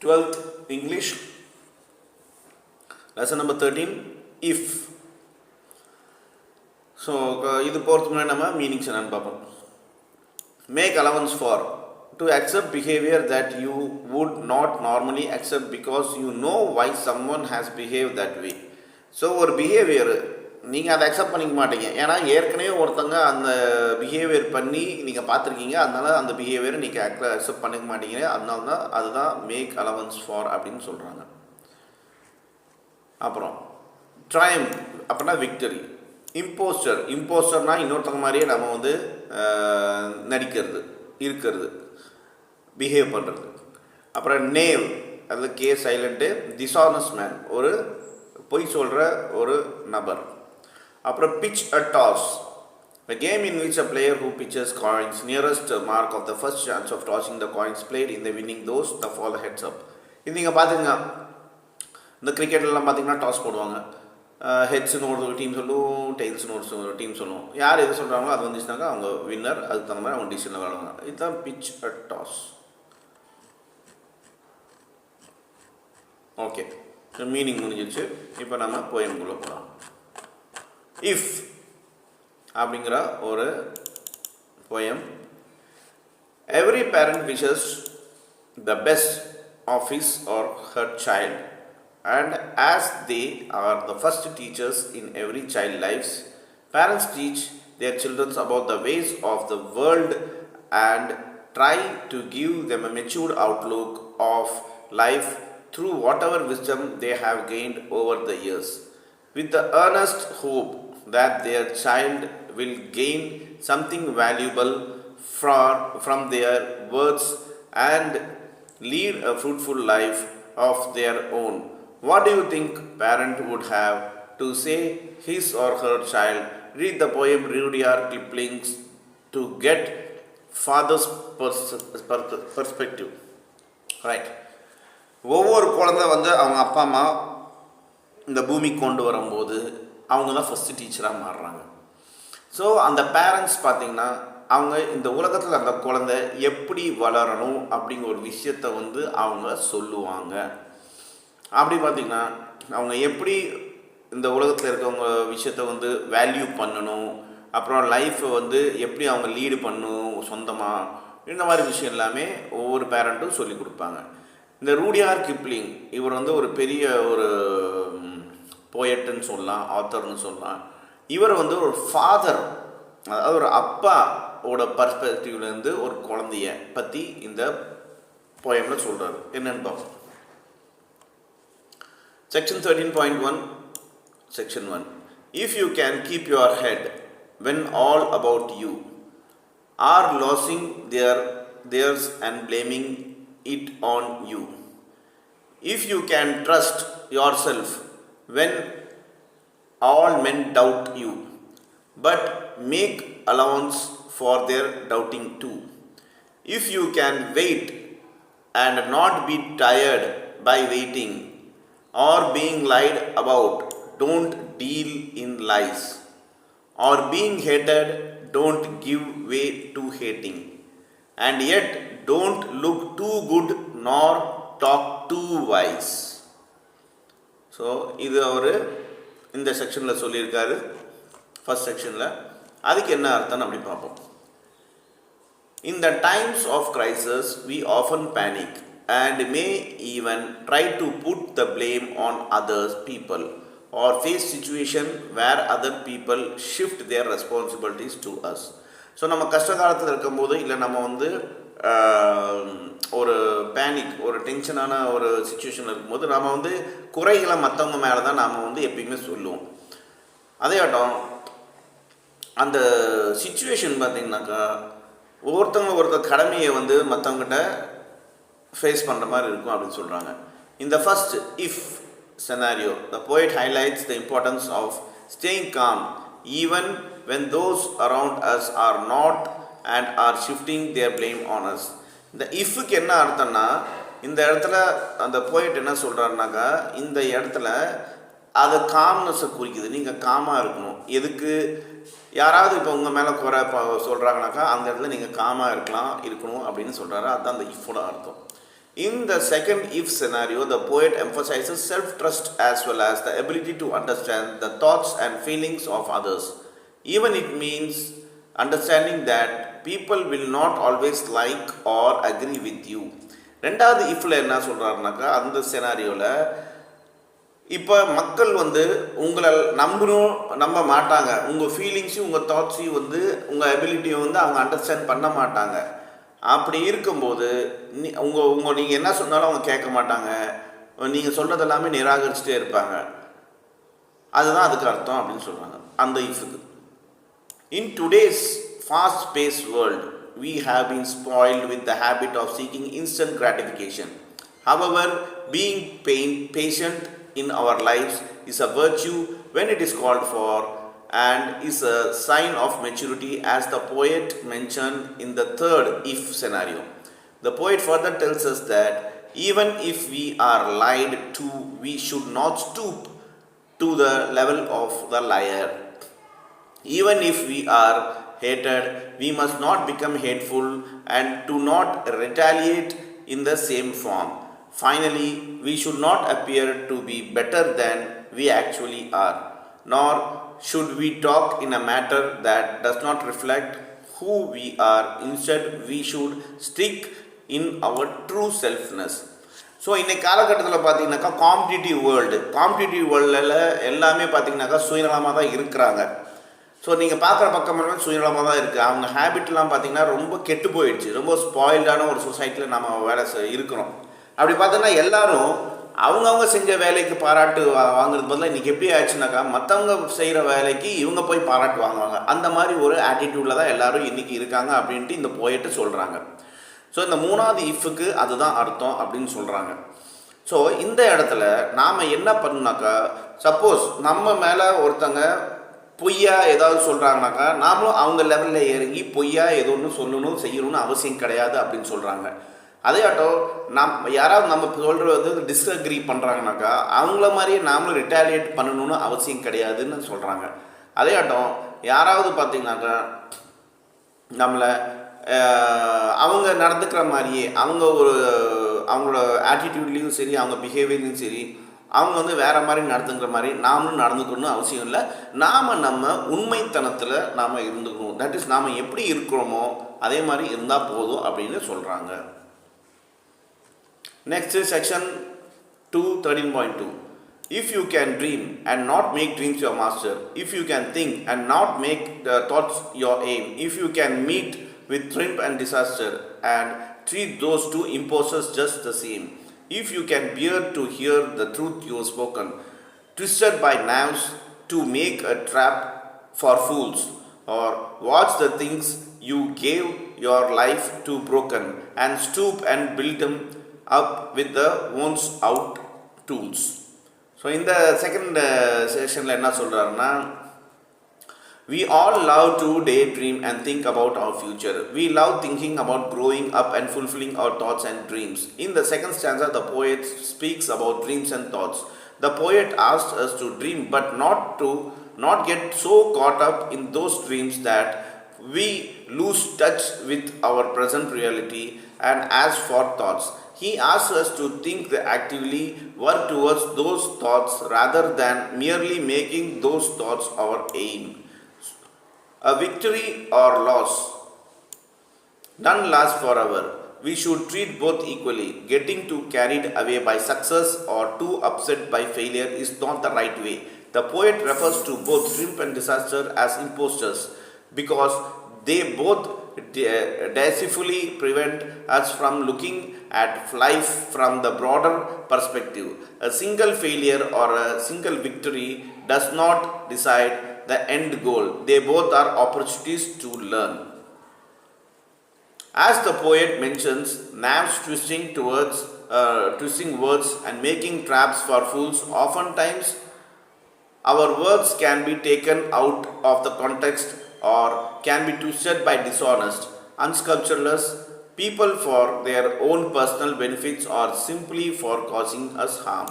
12th English, lesson number 13, if. So இது போகிறதுக்கு முன்னாடி நம்ம மீனிங்ஸ் என்னன்னு பார்ப்போம். Make allowance for, to accept behavior that you would not normally accept because you know why someone has behaved that way. So ஒரு behaviour நீங்கள் அதை accept பண்ணிக்க மாட்டீங்க, ஏன்னா ஏற்கனவே ஒருத்தங்க அந்த பிஹேவியர் பண்ணி நீங்கள் பார்த்துருக்கீங்க, அதனால அந்த பிஹேவியரை நீங்கள் அக்செப்ட் பண்ணிக்க மாட்டீங்க. அதனால தான் அதுதான் மேக் அலவன்ஸ் ஃபார் அப்படின்னு சொல்கிறாங்க. அப்புறம் ட்ரைம் அப்படின்னா விக்டரி. இம்போஸ்டர்னால் இன்னொருத்தங்க மாதிரியே நம்ம வந்து நடிக்கிறது, இருக்கிறது, பிஹேவ் பண்ணுறது. அப்புறம் நேவ், அதில் கே சைலண்ட்டு, டிஸானஸ்ட் மேன், ஒரு பொய் சொல்கிற ஒரு நபர். அப்புறம் pitch a toss, a game in which a player who pitches coins nearest mark of the first chance of tossing the coins played in the winning those the fall heads up. இது நீங்கள் பார்த்துங்க, இந்த கிரிக்கெட்லாம் பார்த்தீங்கன்னா toss போடுவாங்க. ஹெட்ஸ்னு ஒரு team சொல்லுவோம், டெய்ல்ஸ்னு ஒரு team சொல்லுவோம். யார் எது சொல்கிறாங்களோ அது வந்துச்சுனாக்கா அவங்க வின்னர், அதுக்கு தகுந்த மாதிரி அவங்க டிசிஷனில் விளாடுவாங்க. இதுதான் pitch a toss. Okay, meaning முடிஞ்சிச்சு. இப்போ நம்ம போயம்குள்ளே போகலாம். இஃப் அப்படிங்கிற ஒரு poem. Every parent wishes the best of his or her child, and as they are the first teachers in every child lives, parents teach their children about the ways of the world and try to give them a matured outlook of life through whatever wisdom they have gained over the years, with the earnest hope that their child will gain something valuable from their words and lead a fruitful life of their own. What do you think parent would have to say his or her child? Read the poem Rudyard Kipling's to get father's perspective. Right. ஒவ்வொரு குழந்தை வந்து அவங்க அப்பா அம்மா இந்த பூமிக்கு கொண்டு வரும்போது அவங்க தான் ஃபஸ்ட்டு டீச்சராக மாறுறாங்க. ஸோ அந்த பேரண்ட்ஸ் பார்த்திங்கன்னா அவங்க இந்த உலகத்தில் அந்த குழந்தை எப்படி வளரணும் அப்படிங்கிற ஒரு விஷயத்தை வந்து அவங்க சொல்லுவாங்க. அப்படி பார்த்திங்கன்னா அவங்க எப்படி இந்த உலகத்தில் இருக்கவங்க விஷயத்த வந்து வேல்யூ பண்ணணும், அப்புறம் லைஃப்பை வந்து எப்படி அவங்க லீடு பண்ணணும் சொந்தமாக, இந்த மாதிரி விஷயம் எல்லாமே ஒவ்வொரு பேரண்ட்டும் சொல்லி கொடுப்பாங்க. இந்த ரூடியார்ட் கிப்ளிங் இவர் வந்து ஒரு பெரிய ஒரு போயட்டுன்னு சொல்லலாம், ஆத்தர்னு சொல்லலாம். இவர் வந்து ஒரு ஃபாதர், அதாவது ஒரு அப்பாவோட பர்ஸ்பெக்டிவ்லேருந்து ஒரு குழந்தைய பற்றி இந்த போயமில் சொல்கிறாரு. என்னென்னு பார்ப்போம். Section 13.1, Section 1. If you can keep your head when all about you are losing theirs and blaming it on you. If you can trust yourself when all men doubt you, but make allowance for their doubting too. If you can wait and not be tired by waiting or being lied about, don't deal in lies. Or being hated, don't give way to hating. And yet don't look too good nor talk too wise. So இது அவர் இந்த செக்ஷனில் சொல்லியிருக்காரு, first செக்ஷனில். அதுக்கு என்ன அர்த்தம் அப்படி பார்ப்போம். In the times of crisis we often panic and may even try to put the blame on other people or face situation where other people shift their responsibilities to us. So நம்ம கஷ்ட காலத்தில் இருக்கும்போது, இல்லை நம்ம வந்து ஒரு panic, ஒரு டென்ஷனான ஒரு சுச்சுவேஷனில் இருக்கும்போது நம்ம வந்து குறைகளை மற்றவங்க மேலே தான் நாம் வந்து எப்பயுமே சொல்லுவோம். அதே ஆட்டம் அந்த சுச்சுவேஷன் பார்த்திங்கனாக்கா ஒருத்தர் கடமையை வந்து மற்றவங்ககிட்ட ஃபேஸ் பண்ணுற மாதிரி இருக்கும் அப்படின்னு சொல்கிறாங்க. இந்த first if scenario, the poet highlights the importance of staying calm even when those around us are not and are shifting their blame on us. இந்த இஃப்க்கு என்ன அர்த்தம்னா, இந்த இடத்துல அந்த போய்ட் என்ன சொல்கிறாருனாக்கா, இந்த இடத்துல அது காம்னஸை குறிக்குது. நீங்கள் காமாக இருக்கணும். எதுக்கு? யாராவது இப்போ உங்கள் மேலே குறை சொல்கிறாங்கனாக்கா அந்த இடத்துல நீங்கள் காமாக இருக்கணும் அப்படின்னு சொல்கிறாரு. அதுதான் அந்த இஃபோட அர்த்தம். In the second if scenario, the poet emphasizes self-trust as well as the ability to understand the thoughts and feelings of others. Even it means understanding that people will not always like or agree with you. ரெண்டாவது இஃப்ல என்ன சொல்கிறாருனாக்கா, அந்த செனாரியோவில் இப்போ மக்கள் உங்களை நம்ப மாட்டாங்க, உங்கள் ஃபீலிங்ஸையும் உங்கள் தாட்ஸையும் உங்கள் எபிலிட்டியை அவங்க அண்டர்ஸ்டாண்ட் பண்ண மாட்டாங்க. அப்படி இருக்கும்போது நீங்கள் என்ன சொன்னாலும் அவங்க கேட்க மாட்டாங்க, நீங்கள் சொல்கிறது எல்லாமே நிராகரிச்சுட்டே இருப்பாங்க. அதுதான் அதுக்கு அர்த்தம் அப்படின்னு சொல்கிறாங்க அந்த இஃபுக்கு. In today's fast-paced world, we have been spoiled with the habit of seeking instant gratification. However, being patient in our lives is a virtue when it is called for and is a sign of maturity, as the poet mentioned in the third if scenario. The poet further tells us that even if we are lied to, we should not stoop to the level of the liar. Even if we are hated, we must not become hateful and do not retaliate in the same form. Finally, we should not appear to be better than we actually are, nor should we talk in a matter that does not reflect who we are. Instead, we should stick in our true selfness. So இன்றைக்கி காலகட்டத்தில் பார்த்தீங்கன்னாக்கா competitive வேர்ல்டில் எல்லாமே பார்த்தீங்கன்னாக்கா சுயநலமாக தான் இருக்கிறாங்க. So நீங்கள் பார்க்குற பக்கம் எல்லாமே சுயநலமாக தான் இருக்குது. அவங்க ஹேபிட்லாம் பார்த்திங்கன்னா ரொம்ப கெட்டு போயிடுச்சு, ரொம்ப ஸ்பாயில்டான ஒரு சொசைட்டியில் நம்ம வேலை இருக்கிறோம். அப்படி பார்த்தோன்னா எல்லோரும் அவங்கவுங்க செஞ்ச வேலைக்கு பாராட்டு வாங்குறது பதிலாக இன்றைக்கி எப்படி ஆயிடுச்சுனாக்கா மற்றவங்க செய்கிற வேலைக்கு இவங்க போய் பாராட்டு வாங்குவாங்க. அந்த மாதிரி ஒரு ஆட்டிடியூடில் தான் எல்லோரும் இன்றைக்கி இருக்காங்க அப்படின்ட்டு இந்த போயிட்டு சொல்கிறாங்க. ஸோ இந்த மூணாவது இஃபுக்கு அதுதான் அர்த்தம் அப்படின்னு சொல்கிறாங்க. ஸோ இந்த இடத்துல நாம் என்ன பண்ணாக்கா, சப்போஸ் நம்ம மேலே ஒருத்தங்க பொய்யா ஏதாவது சொல்கிறாங்கனாக்கா நாமளும் அவங்க லெவலில் இறங்கி பொய்யா ஏதோ ஒன்று சொல்லணும் செய்யணும்னு அவசியம் கிடையாது அப்படின்னு சொல்கிறாங்க. அதே ஆட்டம் யாராவது நம்ம சொல்கிறது டிஸ்அக்ரி பண்ணுறாங்கனாக்கா அவங்கள மாதிரியே நாமளும் ரிட்டாலியேட் பண்ணணும்னு அவசியம் கிடையாதுன்னு சொல்கிறாங்க. அதே ஆட்டம் யாராவது பார்த்திங்கனாக்கா நம்மளை அவங்க நடந்துக்கிற மாதிரியே அவங்களோட ஆட்டிடியூட்லேயும் சரி அவங்க பிஹேவியர்லேயும் சரி அவங்க வேறு மாதிரி நடந்துக்கிற மாதிரி நாமளும் நடந்துக்கணும்னு அவசியம் இல்லை. நம்ம உண்மைத்தனத்தில் நாம் இருந்துக்கணும். தட் இஸ் நாம் எப்படி இருக்கிறோமோ அதே மாதிரி இருந்தால் போதும் அப்படின்னு சொல்கிறாங்க. Next section 2:13.2. If you can dream and not make dreams your master, if you can think and not make the thoughts your aim, if you can meet with triumph and disaster and treat those two impostors just the same, if you can bear to hear the truth you have spoken, twisted by knives to make a trap for fools, or watch the things you gave your life to broken, and stoop and build them up with the worn out tools. So இந்த second செஷனில் என்ன சொல்கிறாருன்னா, we all love to daydream and think about our future. We love thinking about growing up and fulfilling our thoughts and dreams. In the second stanza, the poet speaks about dreams and thoughts. The poet asks us to dream, but not get so caught up in those dreams that we lose touch with our present reality. And as for thoughts, he asks us to think actively, work towards those thoughts rather than merely making those thoughts our aim. A victory or loss, none lasts forever. We should treat both equally. Getting too carried away by success or too upset by failure is not the right way. The poet refers to both triumph and disaster as impostors because they both deceitfully prevent us from looking at life from the broader perspective. A single failure or a single victory does not decide the end goal. They both are opportunities to learn. As the poet mentions, knives twisting words and making traps for fools, oftentimes our words can be taken out of the context or can be twisted by dishonest, unscrupulous people for their own personal benefits or simply for causing us harm.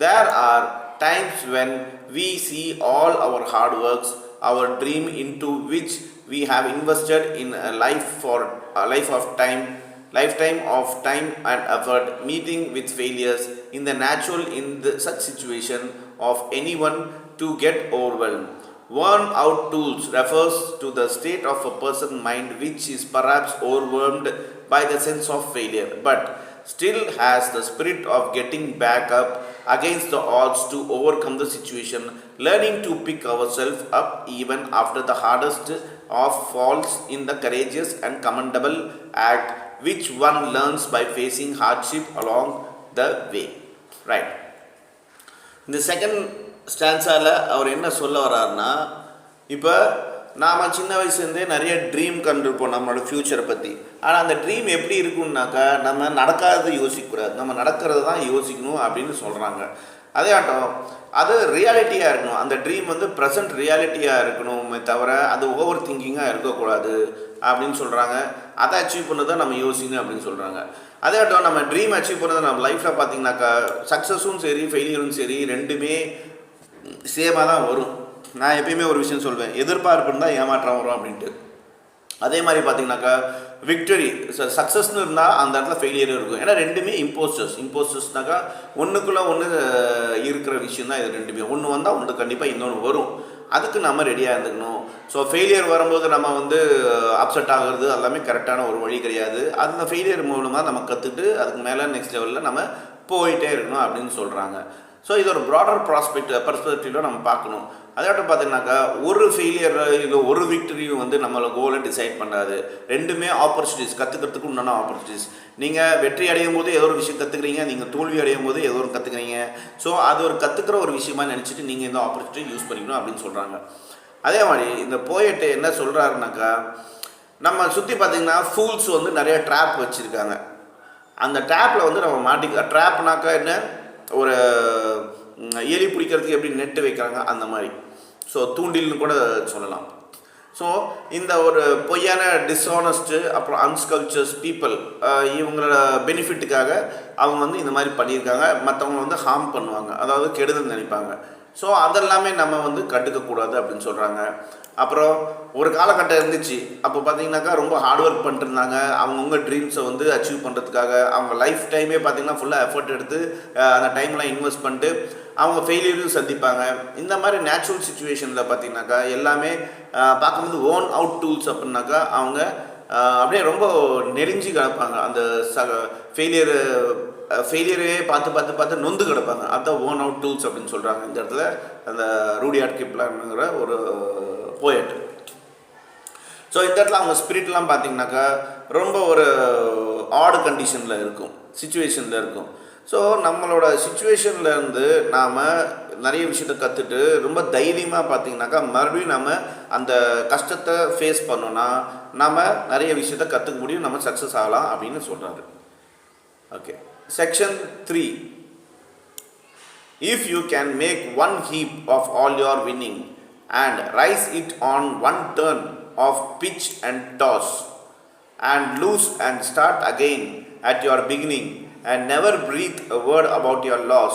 There are times when we see all our hard works, our dream into which we have invested in a life of time lifetime of time and effort meeting with failures in the natural in such situation of anyone to get overwhelmed. Worn out tools refers to the state of a person's mind which is perhaps overwhelmed by the sense of failure, but still has the spirit of getting back up against the odds to overcome the situation, learning to pick ourselves up even after the hardest of falls in the courageous and commendable act which one learns by facing hardship along the way. Right. இந்த second ஸ்டான்ஸால் அவர் என்ன சொல்ல வர்றாருன்னா, இப்போ நாம் சின்ன வயசுலேருந்தே நிறைய dream கண்டிருப்போம் நம்மளோட ஃப்யூச்சரை பற்றி. ஆனால் அந்த ட்ரீம் எப்படி இருக்குன்னாக்கா, நம்ம நடக்காதது யோசிக்கக்கூடாது, நம்ம நடக்கிறது தான் யோசிக்கணும் அப்படின்னு சொல்கிறாங்க. அதே ஆட்டம் அது ரியாலிட்டியாக இருக்கணும். அந்த ட்ரீம் வந்து ப்ரெசன்ட் ரியாலிட்டியாக இருக்கணுமே தவிர அது ஓவர் திங்கிங்காக இருக்கக்கூடாது அப்படின்னு சொல்கிறாங்க. அதை அச்சீவ் பண்ணது தான் நம்ம யோசிக்கணும் அப்படின்னு சொல்கிறாங்க. அதே ஆட்டம் நம்ம ட்ரீம் அச்சீவ் பண்ணது நம்ம லைஃப்பில் பார்த்திங்கனாக்கா சக்ஸஸும் சரி ஃபெயிலியரும் சரி ரெண்டுமே சேமாக தான் வரும். நான் எப்பயுமே ஒரு விஷயம் சொல்வேன், எதிர்பார்ப்புன்னு தான் ஏமாற்றம் வரும் அப்படின்ட்டு. அதே மாதிரி பார்த்திங்கனாக்கா விக்டரி சக்ஸஸ்னு இருந்தால் அந்த இடத்துல ஃபெயிலியரும் இருக்கும். ஏன்னா ரெண்டுமே இம்போஸ்டர்ஸ்னாக்கா ஒன்றுக்குள்ளே ஒன்று இருக்கிற விஷயம் தான் இது ரெண்டுமே. ஒன்று வந்தால் ஒன்று கண்டிப்பாக இன்னொன்று வரும். அதுக்கு நம்ம ரெடியாக இருந்துக்கணும். ஸோ ஃபெயிலியர் வரும்போது நம்ம வந்து அப்செட் ஆகிறது எல்லாமே கரெக்டான ஒரு வழி கிடையாது. அந்த ஃபெயிலியர் மூலமாக நம்ம கற்றுட்டு அதுக்கு மேலே நெக்ஸ்ட் லெவலில் நம்ம போயிட்டே இருக்கணும் அப்படின்னு சொல்கிறாங்க. ஸோ இது ஒரு ப்ராடர் பர்ஸ்பெக்டிவில் நம்ம பார்க்கணும். அதாட்டம் பார்த்தீங்கன்னாக்கா ஒரு ஃபெயிலியர் இல்லை ஒரு விக்டரியும் வந்து நம்மளை கோலை டிசைட் பண்ணாது. ரெண்டுமே ஆப்பர்ச்சுனிட்டிஸ், கற்றுக்கிறதுக்கு உண்டான ஆப்பர்ச்சுனிட்டிஸ். நீங்கள் வெற்றி அடையும் போது ஏதோ ஒரு விஷயம் கற்றுக்குறீங்க, நீங்கள் தோல்வி அடையும் போது ஏதோ ஒரு கற்றுக்குறீங்க. ஸோ அது ஒரு கற்றுக்கிற ஒரு விஷயமா நினச்சிட்டு நீங்கள் இந்த ஆப்பர்ச்சுனிட்டி யூஸ் பண்ணிக்கணும் அப்படின்னு சொல்கிறாங்க. அதே மாதிரி இந்த போயட்டு என்ன சொல்கிறாருனாக்கா, நம்ம சுற்றி பார்த்திங்கன்னா ஃபூல்ஸ் வந்து நிறைய ட்ராப் வச்சுருக்காங்க. அந்த ட்ராப்பில் வந்து நம்ம மாட்டிக்க, ட்ராப்னாக்கா என்ன, ஒரு எலி பிடிக்கிறதுக்கு எப்படி நெட்டு வைக்கிறாங்க அந்த மாதிரி. ஸோ தூண்டில்னு கூட சொல்லலாம். ஸோ இந்த ஒரு பொய்யான டிஸ்ஆனஸ்ட்டு அப்புறம் அன்ஸ்கல்ச்சர்ஸ் பீப்புள் இவங்களோட பெனிஃபிட்டுக்காக அவங்க வந்து இந்த மாதிரி பண்ணியிருக்காங்க. மற்றவங்க வந்து ஹார்ம் பண்ணுவாங்க, அதாவது கெடுதல் நினைப்பாங்க. ஸோ அதெல்லாமே நம்ம வந்து கண்டுக்கக்கூடாது அப்படின்னு சொல்கிறாங்க. அப்புறம் ஒரு காலகட்டம் இருந்துச்சு, அப்போ பார்த்தீங்கன்னாக்கா ரொம்ப ஹார்ட் ஒர்க் பண்ணிட்டுருந்தாங்க. அவங்கவுங்க ட்ரீம்ஸை வந்து அச்சீவ் பண்ணுறதுக்காக அவங்க லைஃப் டைமே பார்த்திங்கன்னா ஃபுல்லாக எஃபர்ட் எடுத்து அந்த டைம்லாம் இன்வெஸ்ட் பண்ணிட்டு அவங்க ஃபெயிலியரும் சந்திப்பாங்க. இந்த மாதிரி நேச்சுரல் சுச்சுவேஷனில் பார்த்திங்கனாக்கா எல்லாமே பார்க்கும்போது ஓன் அவுட் டூல்ஸ் அப்படின்னாக்கா அவங்க அப்படியே ரொம்ப நெருஞ்சி கிடப்பாங்க. அந்த ஃபெயிலியரே பார்த்து நொந்து கிடப்பாங்க. அதுதான் ஓன் அவுட் டூல்ஸ் அப்படின்னு சொல்கிறாங்க இந்த இடத்துல அந்த ரூடியார்ட் கிப்லாங்கிற ஒரு போயட். ஸோ இந்த இடத்துல அவங்க ஸ்பிரிட்லாம் பார்த்திங்கனாக்கா ரொம்ப ஒரு ஆடு கண்டிஷனில் இருக்கும், சுச்சுவேஷனில் இருக்கும். ஸோ நம்மளோட சுச்சுவேஷன்லேருந்து நாம் நிறைய விஷயத்த கற்றுட்டு ரொம்ப தைரியமாக பார்த்திங்கனாக்கா மறுபடியும் நம்ம அந்த கஷ்டத்தை ஃபேஸ் பண்ணோன்னா நம்ம நிறைய விஷயத்த கற்றுக்க முடியும், நம்ம சக்ஸஸ் ஆகலாம் அப்படின்னு சொல்கிறாரு. Okay, section 3. If you can make one heap of all your winning and rise it on one turn of pitch and toss and lose and start again at your beginning and never breathe a word about your loss,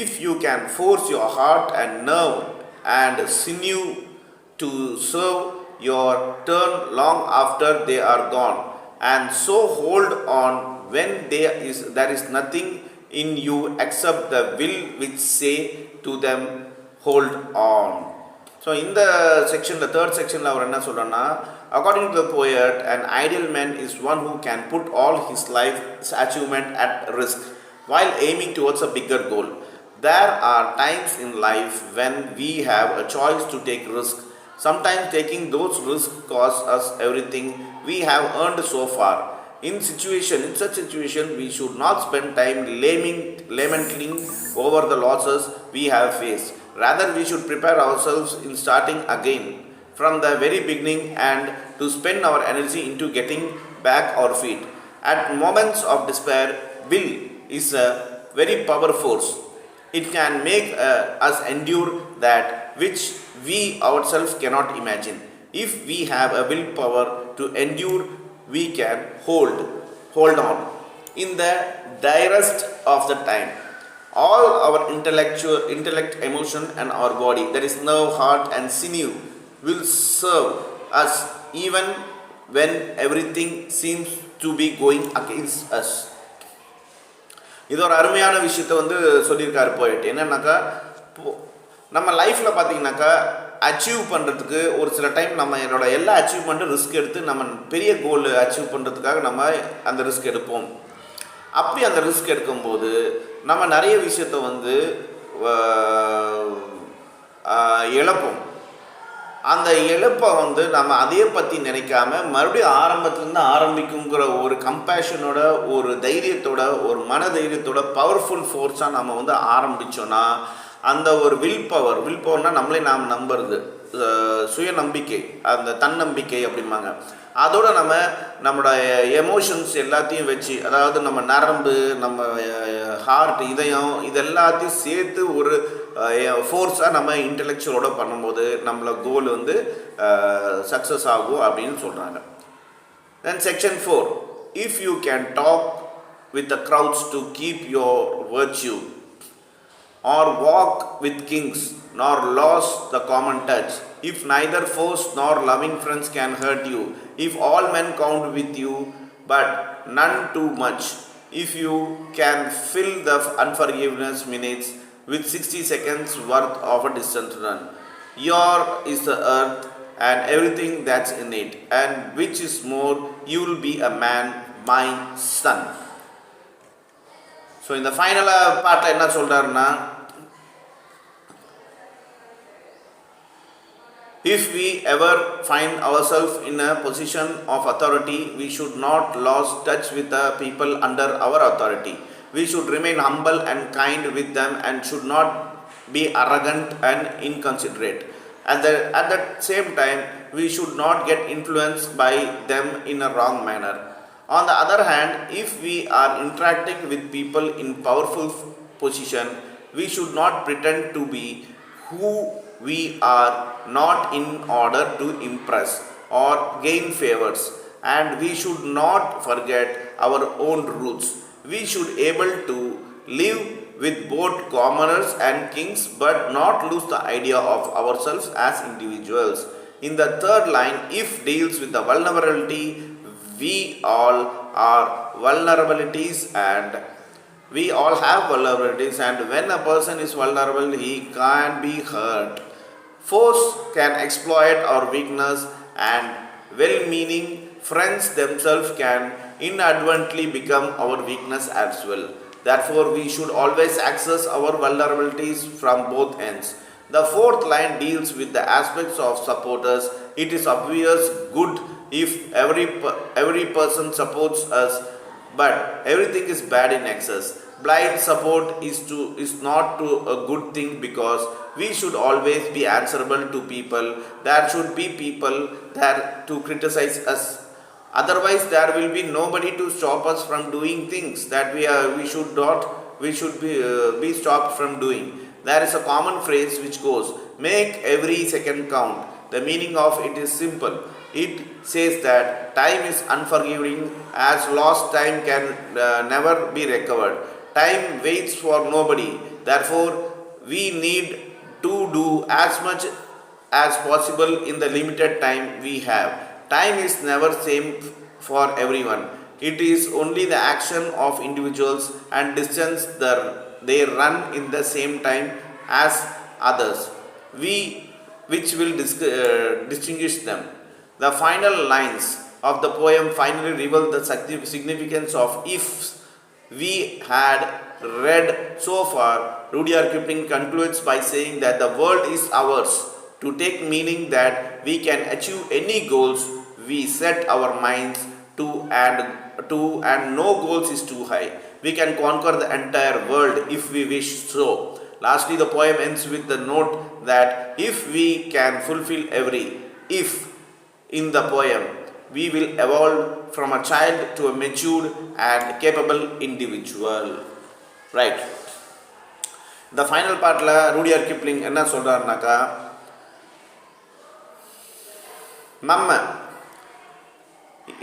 if you can force your heart and nerve and sinew to serve your turn long after they are gone, and so hold on when there is nothing in you except the will which say to them, hold on. So இந்த செக்ஷனில் third செக்ஷனில் அவர் என்ன சொல்கிறேன்னா, according to the poet, an ideal man is one who can put all his life's achievement at risk while aiming towards a bigger goal. There are times in life when we have a choice to take risks. Sometimes taking those risks costs us everything we have earned so far. In such situation, we should not spend time lamenting over the losses we have faced. Rather, we should prepare ourselves in starting again from the very beginning and to spend our energy into getting back our feet. At moments of despair, will is a very powerful force. It can make us endure that which we ourselves cannot imagine. If we have a willpower to endure, we can hold on in the direst of the time. All our intellect, emotion and our body, that is nerve, heart and sinew, will serve us even when everything seems to be going against us. இது ஒரு அருமையான விஷயத்தை சொல்லியிருக்காரு போயிட்டு. என்னன்னாக்கா, நம்ம லைஃப்பில் பார்த்தீங்கன்னாக்கா அச்சீவ் பண்ணுறதுக்கு ஒரு சில டைம் நம்ம என்னோட எல்லா அச்சீவ்மெண்ட்டும் ரிஸ்க் எடுத்து நம்ம பெரிய கோல் அச்சீவ் பண்ணுறதுக்காக நம்ம அந்த ரிஸ்க் எடுப்போம். அப்படி அந்த ரிஸ்க் எடுக்கும்போது நம்ம நிறைய விஷயத்தை இழப்போம். அந்த இழப்பை நம்ம அதே பற்றி நினைக்காம மறுபடியும் ஆரம்பத்துலேருந்து ஆரம்பிக்குங்கிற ஒரு கம்பேஷனோட, ஒரு தைரியத்தோட, ஒரு மன தைரியத்தோட, பவர்ஃபுல் ஃபோர்ஸாக நம்ம ஆரம்பித்தோன்னா அந்த ஒரு வில் பவர்னால் நம்மளே நாம் நம்புறது, சுயநம்பிக்கை, அந்த தன்னம்பிக்கை அப்படிம்பாங்க. அதோட நம்மளோட எமோஷன்ஸ் எல்லாத்தையும் வச்சு, அதாவது நம்ம நரம்பு, நம்ம ஹார்ட், இதயம், இது எல்லாத்தையும் சேர்த்து ஒரு ஃபோர்ஸாக நம்ம இன்டெலெக்சுவலோட பண்ணும்போது நம்மளோட கோல் சக்ஸஸ் ஆகும் அப்படின்னு சொல்கிறாங்க. Then section 4, if you can talk with the crowds to keep your virtue or walk with kings, nor lose the common touch. If neither foes nor loving friends can hurt you, if all men count with you, but none too much, if you can fill the unforgiveness minutes with 60 seconds worth of a distant run, your is the earth and everything that's in it, and which is more, you will be a man, my son. So இந்த ஃபைனலாக பார்ட்டில் என்ன சொல்கிறாருன்னா, if we ever find ourselves in a position of authority, we should not lose touch with the people under our authority. We should remain humble and kind with them and should not be arrogant and inconsiderate. At the same time, we should not get influenced by them in a wrong manner. On the other hand, if we are interacting with people in powerful position, we should not pretend to be who we are not in order to impress or gain favors, and we should not forget our own roots. We should able to live with both commoners and kings, but not lose the idea of ourselves as individuals. In the third line, if deals with the vulnerability, we all are vulnerabilities and we all have vulnerabilities, and when a person is vulnerable, he can't be hurt. Foes can exploit our weakness, and well-meaning friends themselves can inadvertently become our weakness as well. Therefore, we should always access our vulnerabilities from both ends. The fourth line deals with the aspects of supporters. It is obvious good if every person supports us, but everything is bad in excess. Blind support is not a good thing, because we should always be answerable to people. There should be people there to criticize us. Otherwise, there will be nobody to stop us from doing things that we should be stopped from doing. There is a common phrase which goes, "Make every second count." The meaning of it is simple. It says that time is unforgiving, as lost time can never be recovered. Time waits for nobody. Therefore, we need to do as much as possible in the limited time we have. Time is never same for everyone. It is only the action of individuals and distance that they run in the same time as others, which will distinguish them. The final lines of the poem finally reveal the significance of ifs we had read so far. Rudyard Kipling concludes by saying that the world is ours to take, meaning that we can achieve any goals we set our minds to, and no goals is too high. We can conquer the entire world if we wish so. Lastly, the poem ends with the note that if we can fulfill every if in the poem, we will evolve from a child to a matured and capable individual. Right. The final part la Rudyard Kipling enna solrarnaka, நம்ம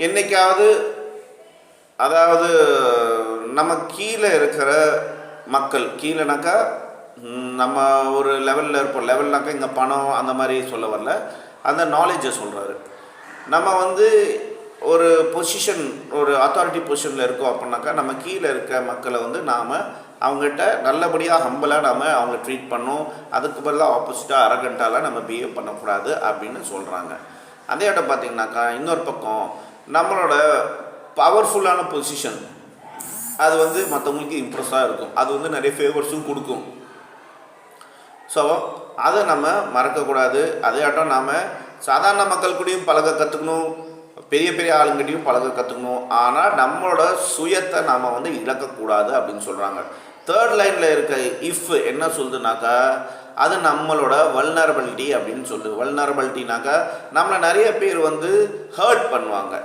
என்னைக்காவது, அதாவது நம்ம கீழே இருக்கிற மக்கள், கீழேனாக்கா நம்ம ஒரு லெவலில் இருப்போம், லெவல்னாக்கா இங்கே பணம் அந்த மாதிரி சொல்ல வரல, அந்த நாலேஜை சொல்கிறாரு. நம்ம ஒரு பொசிஷன், ஒரு அத்தாரிட்டி பொசிஷனில் இருக்கோம் அப்படின்னாக்கா நம்ம கீழே இருக்க மக்களை வந்து நாம் அவங்ககிட்ட நல்லபடியாக ஹம்பலாக நாம் அவங்கள ட்ரீட் பண்ணோம். அதுக்கு பதிலாக ஆப்போசிட்டாக அரகண்டாலாம் நம்ம பிஹேவ் பண்ணக்கூடாது அப்படின்னு சொல்கிறாங்க. அதே இடம் பார்த்திங்கனாக்கா இன்னொரு பக்கம் நம்மளோட பவர்ஃபுல்லான பொசிஷன் அது வந்து மற்றவங்களுக்கு இம்ப்ரெஸ்ஸாக இருக்கும். அது வந்து நிறைய ஃபேவர்ஸும் கொடுக்கும். ஸோ அதை நம்ம மறக்கக்கூடாது. அதே ஆட்டம் நாம் சாதாரண மக்கள் கூடயும் பழக கற்றுக்கணும், பெரிய பெரிய ஆளுங்கிட்டையும் பழக கற்றுக்கணும். ஆனால் நம்மளோட சுயத்தை நாம் வந்து இழக்கக்கூடாது அப்படின்னு சொல்கிறாங்க. தேர்ட் லைனில் இருக்க இஃப் என்ன சொல்லுதுனாக்கா அது நம்மளோட வல்னரபிலிட்டி அப்படின்னு சொல்லுது. வல்னரபிலிட்டினாக்கா நம்மளை நிறைய பேர் வந்து ஹர்ட் பண்ணுவாங்க.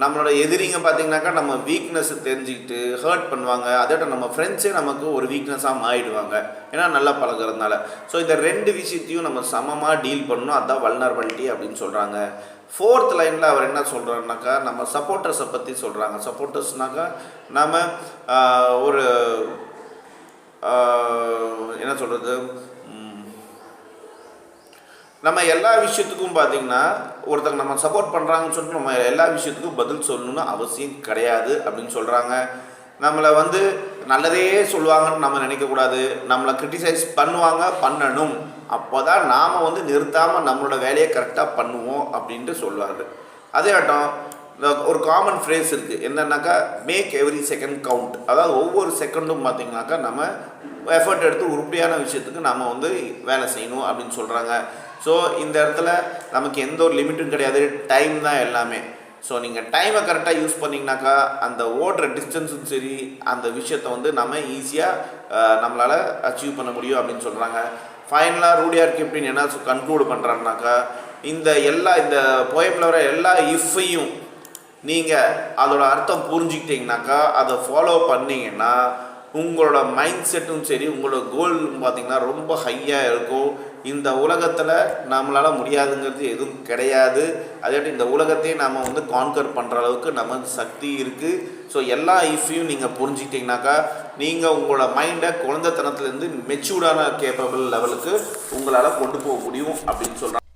நம்மளோட எதிரிங்க பார்த்திங்கனாக்கா நம்ம வீக்னஸ் தெரிஞ்சுக்கிட்டு ஹர்ட் பண்ணுவாங்க. அதே நம்ம ஃப்ரெண்ட்ஸே நமக்கு ஒரு வீக்னஸாக மாறிடுவாங்க, ஏன்னா நல்லா பழகிறதுனால. ஸோ இந்த ரெண்டு விஷயத்தையும் நம்ம சமமாக டீல் பண்ணணும். அதுதான் வல்னரபிலிட்டி அப்படின்னு சொல்கிறாங்க. ஃபோர்த் லைனில் அவர் என்ன சொல்கிறாருனாக்கா நம்ம சப்போர்ட்டர்ஸை பற்றி சொல்கிறாங்க. சப்போர்ட்டர்ஸ்னாக்கா நம்ம ஒரு என்ன சொல்கிறது, நம்ம எல்லா விஷயத்துக்கும் பார்த்திங்கன்னா ஒருத்தங்க நம்ம சப்போர்ட் பண்ணுறாங்கன்னு சொல்லிட்டு நம்ம எல்லா விஷயத்துக்கும் பதில் சொல்லணும்னு அவசியம் கிடையாது அப்படின்னு சொல்கிறாங்க. நம்மளை வந்து நல்லதே சொல்லுவாங்கன்னு நம்ம நினைக்கக்கூடாது. நம்மளை கிரிட்டிசைஸ் பண்ணுவாங்க, பண்ணணும். அப்போ தான் நாம் வந்து நிறுத்தாமல் நம்மளோட வேலையை கரெக்டாக பண்ணுவோம் அப்படின்ட்டு சொல்லுவாங்க. அதே ஆட்டம் ஒரு காமன் ஃப்ரேஸ் இருக்குது என்னன்னாக்கா மேக் எவ்ரி செகண்ட் கவுண்ட். அதாவது ஒவ்வொரு செகண்டும் பார்த்திங்கனாக்கா நம்ம எஃபர்ட் எடுத்து உருப்படியான விஷயத்துக்கு நம்ம வந்து வேலை செய்யணும் அப்படின்னு சொல்கிறாங்க. ஸோ இந்த இடத்துல நமக்கு எந்த ஒரு லிமிட்டும் கிடையாது, டைம் தான் எல்லாமே. ஸோ நீங்கள் டைமை கரெக்டாக யூஸ் பண்ணிங்கனாக்கா அந்த ஓடுற டிஸ்டன்ஸும் சரி அந்த விஷயத்தை வந்து நம்ம ஈஸியாக நம்மளால் அச்சீவ் பண்ண முடியும் அப்படின்னு சொல்கிறாங்க. ஃபைனலாக ரூடியார்ட் கிப்ளிங் என்ன கன்க்ளூட் பண்ணுறாருனாக்கா இந்த போயமில் வர எல்லா இஃப்பையும் நீங்கள் அதோட அர்த்தம் புரிஞ்சுக்கிட்டிங்கனாக்கா அதை ஃபாலோ பண்ணிங்கன்னா உங்களோட மைண்ட் செட்டும் சரி உங்களோட கோலும் பார்த்திங்கன்னா ரொம்ப ஹையாக இருக்கும். இந்த உலகத்தில் நம்மளால் முடியாதுங்கிறது எதுவும் கிடையாது. அதே இந்த உலகத்தையே நம்ம வந்து கான்கர் பண்ணுற அளவுக்கு நமக்கு சக்தி இருக்குது. ஸோ எல்லா இஃப்பையும் நீங்கள் புரிஞ்சுக்கிட்டிங்கனாக்கா நீங்கள் உங்களோட மைண்டை குழந்தைத்தனத்துலேருந்து மெச்சூர்டான கேப்பபிள் லெவலுக்கு உங்களால் கொண்டு போக முடியும் அப்படின்னு சொல்கிறாங்க.